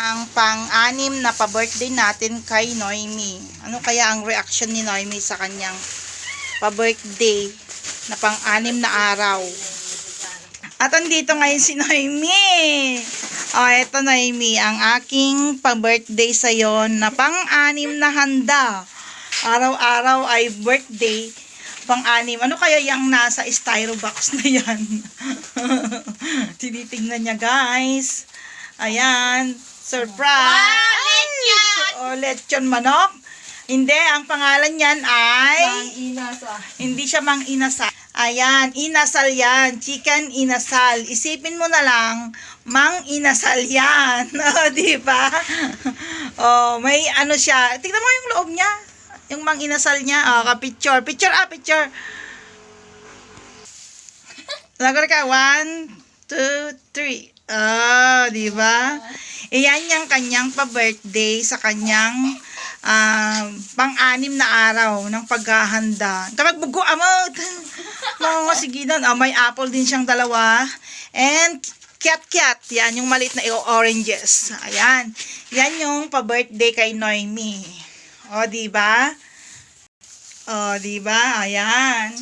Ang pang-anim na pa-birthday natin kay Noemi. Ano kaya ang reaction ni Noemi sa kanyang pa-birthday na pang-anim na araw? At andito ngayon si Noemi. Eto Noemi, ang aking pa-birthday sa'yo na pang-anim na handa. Araw-araw ay birthday. Pang-anim. Ano kaya yung nasa styro box na yan? Tinitingnan niya guys. Ayan. Surprise! Lechon manok. Hindi, ang pangalan niyan ay hindi siya mang inasal. Ayan, inasal yan. Chicken inasal. Isipin mo na lang, mang inasal yan. Di ba? May ano siya. Tignan mo yung loob niya. Yung mang inasal niya. Picture. Picture. Lagar ka. 1, 2, 3. Di ba? Iyan yung kanyang pa-birthday sa kanyang pang-anim na araw ng paghahanda. Kapag bugo amot. Sige na. May apple din siyang dalawa. And cat. Yan yung maliit na oranges. Ayan. Yan yung pa-birthday kay Noemi. Di ba? Ayan.